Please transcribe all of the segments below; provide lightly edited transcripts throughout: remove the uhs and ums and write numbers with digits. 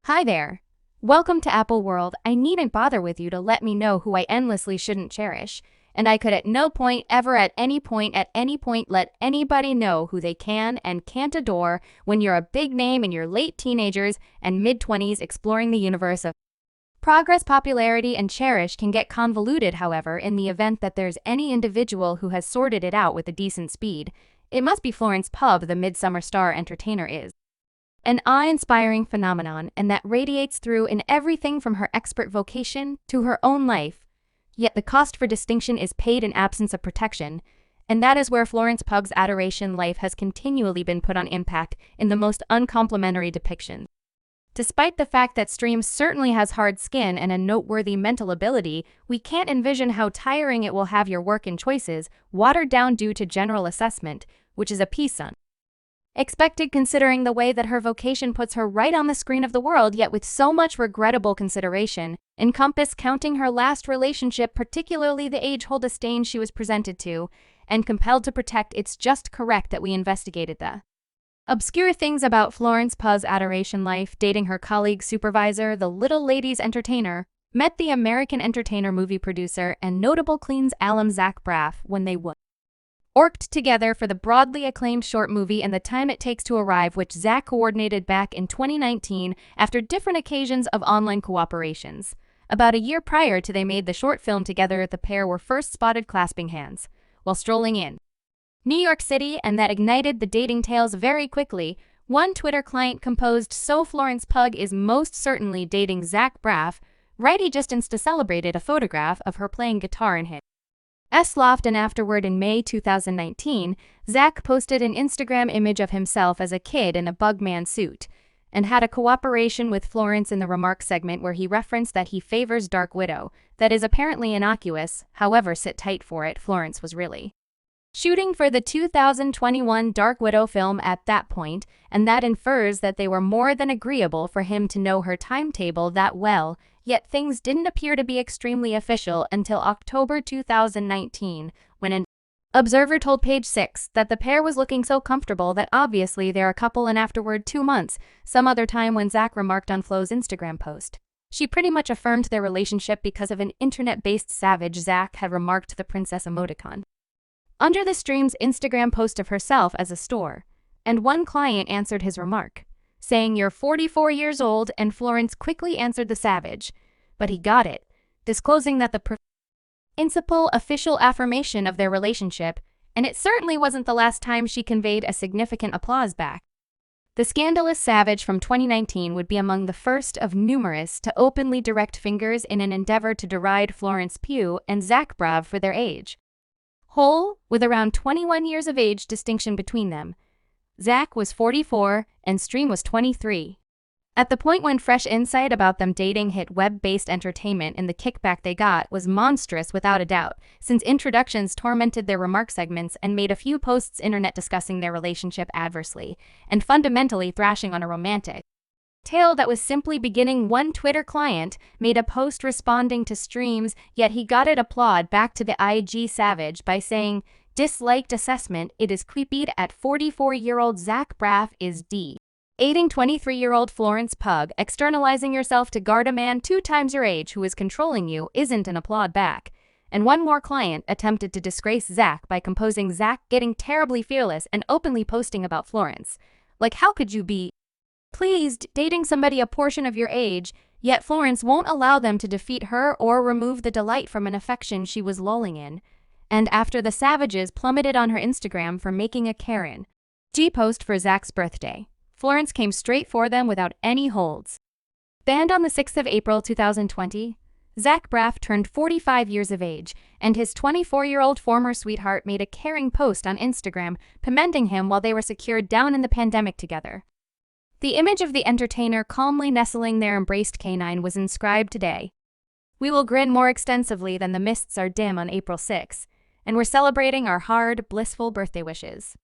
Hi there. Welcome to Apple World. I needn't bother with you to let me know who I endlessly shouldn't cherish, and I could at no point ever at any point let anybody know who they can and can't adore when you're a big name in your late teenagers and mid-20s exploring the universe of progress. Popularity and cherish can get convoluted, however, in the event that there's any individual who has sorted it out with a decent speed. It must be Florence Pugh, the Midsommar star entertainer is an awe-inspiring phenomenon, and that radiates through in everything from her expert vocation to her own life. Yet the cost for distinction is paid in absence of protection, and that is where Florence Pugh's adoration life has continually been put on impact in the most uncomplimentary depictions. Despite the fact that Stream certainly has hard skin and a noteworthy mental ability, we can't envision how tiring it will have your work and choices watered down due to general assessment, which is a piece expected considering the way that her vocation puts her right on the screen of the world, yet with so much regrettable consideration, encompass counting her last relationship, particularly the age-old disdain she was presented to, and compelled to protect. It's just correct that we investigated the obscure things about Florence Pugh's adoration life, dating her colleague supervisor, the Little Ladies entertainer, met the American entertainer movie producer and notable Clean's alum Zach Braff when they worked together for the broadly acclaimed short movie And the Time It Takes to Arrive, which Zach coordinated back in 2019 after different occasions of online cooperations. About a year prior to they made the short film together, the pair were first spotted clasping hands while strolling in New York City, and that ignited the dating tales very quickly. One Twitter client composed, "So Florence Pugh is most certainly dating Zach Braff, right?" He just insta-celebrated a photograph of her playing guitar in his loft, and afterward in May 2019, Zach posted an Instagram image of himself as a kid in a Bugman suit, and had a cooperation with Florence in the remarks segment where he referenced that he favors Dark Widow. That is apparently innocuous, however, sit tight for it, Florence was really shooting for the 2021 Dark Widow film at that point, and that infers that they were more than agreeable for him to know her timetable that well. Yet things didn't appear to be extremely official until October 2019, when an observer told Page Six that the pair was looking so comfortable that obviously they're a couple, and afterward 2 months, some other time, when Zach remarked on Flo's Instagram post, she pretty much affirmed their relationship because of an internet-based savage. Zach had remarked the princess emoticon under the Stream's Instagram post of herself as a store, and one client answered his remark, saying, "You're 44 years old," and Florence quickly answered the savage, but he got it, disclosing that the principal official affirmation of their relationship, and it certainly wasn't the last time she conveyed a significant applause back. The scandalous savage from 2019 would be among the first of numerous to openly direct fingers in an endeavor to deride Florence Pugh and Zach Braff for their age. Whole, with around 21 years of age distinction between them. Zach was 44 and Stream was 23. At the point when fresh insight about them dating hit web-based entertainment, and the kickback they got was monstrous without a doubt, since introductions tormented their remark segments and made a few posts internet discussing their relationship adversely, and fundamentally thrashing on a romantic tale that was simply beginning. One Twitter client made a post responding to Stream's, yet he got it applaud back to the IG savage by saying, "Disliked assessment, it is creepy at 44-year-old Zach Braff is aiding 23-year-old Florence Pugh. Externalizing yourself to guard a man 2 times your age who is controlling you isn't an applaud back." And one more client attempted to disgrace Zach by composing, "Zach getting terribly fearless and openly posting about Florence. Like, how could you be pleased dating somebody a portion of your age, yet Florence won't allow them to defeat her or remove the delight from an affection she was lulling in." And after the savages plummeted on her Instagram for making a Karen G post for Zach's birthday, Florence came straight for them without any holds. Banned on the 6th of April 2020, Zach Braff turned 45 years of age, and his 24-year-old former sweetheart made a caring post on Instagram commending him while they were secured down in the pandemic together. The image of the entertainer calmly nestling their embraced canine was inscribed today. "We will grin more extensively than the mists are dim on April 6, and we're celebrating our hard, blissful birthday wishes."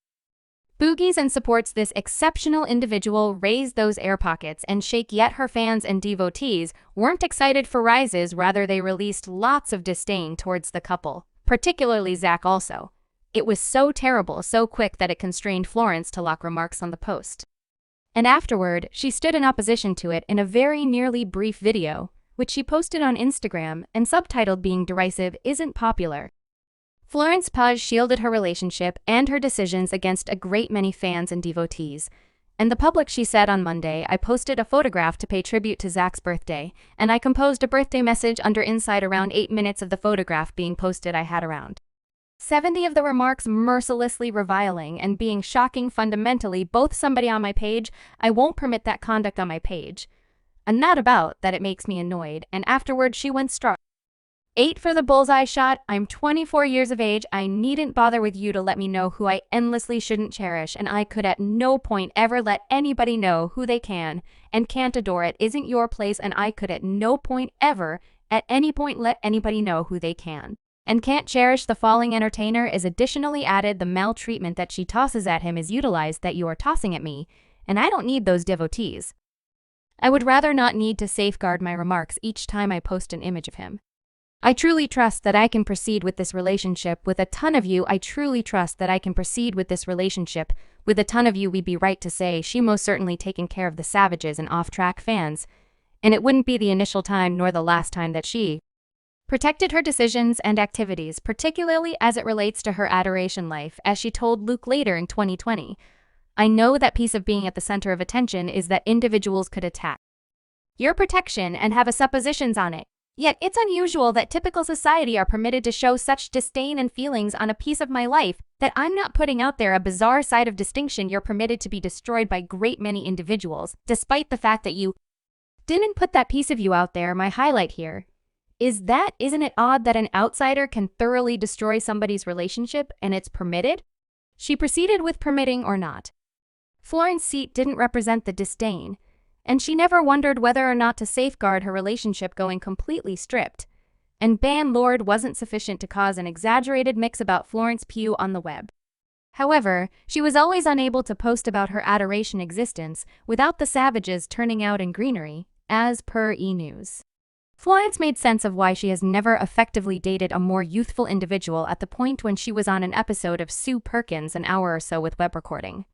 Boogies and supports this exceptional individual raise those air pockets and shake, yet her fans and devotees weren't excited for rises, rather they released lots of disdain towards the couple, particularly Zach also. It was so terrible, so quick that it constrained Florence to lock remarks on the post. And afterward, she stood in opposition to it in a very nearly brief video, which she posted on Instagram and subtitled being derisive isn't popular. Florence Pugh shielded her relationship and her decisions against a great many fans and devotees. In the public, she said on Monday, I posted a photograph to pay tribute to Zach's birthday, and I composed a birthday message under inside around 8 minutes of the photograph being posted. I had around 70 of the remarks mercilessly reviling and being shocking fundamentally both somebody on my page. I won't permit that conduct on my page. And not about that it makes me annoyed. And afterward she went strong. 8 for the bullseye shot. I'm 24 years of age. I needn't bother with you to let me know who I endlessly shouldn't cherish, and I could at no point ever let anybody know who they can and can't adore. It isn't your place, and I could at no point ever at any point let anybody know who they can and can't cherish. The falling entertainer is additionally added the maltreatment that she tosses at him is utilized that you are tossing at me, and I don't need those devotees. I would rather not need to safeguard my remarks each time I post an image of him. I truly trust that I can proceed with this relationship with a ton of you. I truly trust that I can proceed with this relationship with a ton of you. We'd be right to say she most certainly taken care of the savages and off-track fans, and it wouldn't be the initial time nor the last time that she protected her decisions and activities, particularly as it relates to her adoration life, as she told Luke later in 2020. I know that piece of being at the center of attention is that individuals could attack your protection and have a suppositions on it. Yet it's unusual that typical society are permitted to show such disdain and feelings on a piece of my life that I'm not putting out there a bizarre side of distinction. You're permitted to be destroyed by great many individuals, despite the fact that you didn't put that piece of you out there. My highlight here is that isn't it odd that an outsider can thoroughly destroy somebody's relationship and it's permitted? She proceeded with permitting or not. Florence's seat didn't represent the disdain, and she never wondered whether or not to safeguard her relationship going completely stripped. And ban Lord wasn't sufficient to cause an exaggerated mix about Florence Pugh on the web. However, she was always unable to post about her adoration existence without the savages turning out in greenery, as per E!News. Florence made sense of why she has never effectively dated a more youthful individual at the point when she was on an episode of Sue Perkins an hour or so with web recording.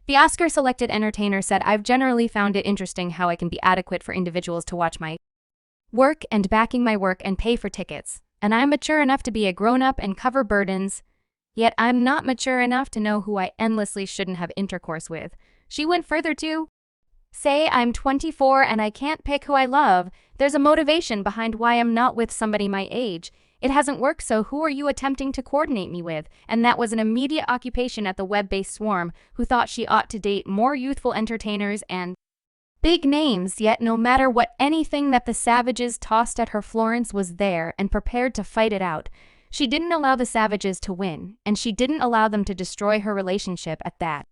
The Oscar-selected entertainer said, I've generally found it interesting how I can be adequate for individuals to watch my work and backing my work and pay for tickets, and I'm mature enough to be a grown-up and cover burdens, yet I'm not mature enough to know who I endlessly shouldn't have intercourse with. She went further to say, I'm 24 and I can't pick who I love. There's a motivation behind why I'm not with somebody my age. It hasn't worked, so who are you attempting to coordinate me with? And that was an immediate occupation at the web-based swarm, who thought she ought to date more youthful entertainers and big names. Yet no matter what anything that the savages tossed at her, Florence was there and prepared to fight it out. She didn't allow the savages to win, and she didn't allow them to destroy her relationship at that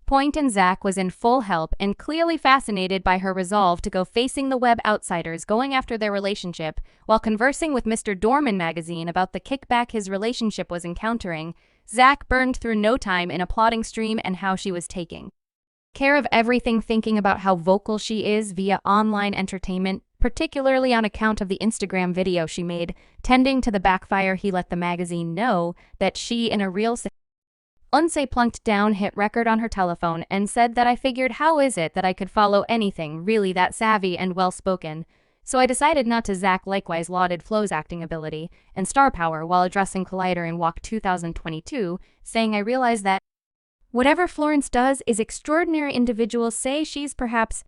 point. And Zach was in full help and clearly fascinated by her resolve to go facing the web outsiders going after their relationship. While conversing with Mr. Dorman magazine about the kickback his relationship was encountering, Zach burned through no time in a plotting stream and how she was taking care of everything, thinking about how vocal she is via online entertainment, particularly on account of the Instagram video she made, tending to the backfire. He let the magazine know that she, in a real plunked down hit record on her telephone and said that I figured how is it that I could follow anything really that savvy and well-spoken. So I decided not to. Zach likewise lauded Flo's acting ability and star power while addressing Collider in Walk 2022, saying, I realize that whatever Florence does is extraordinary. Individuals say she's perhaps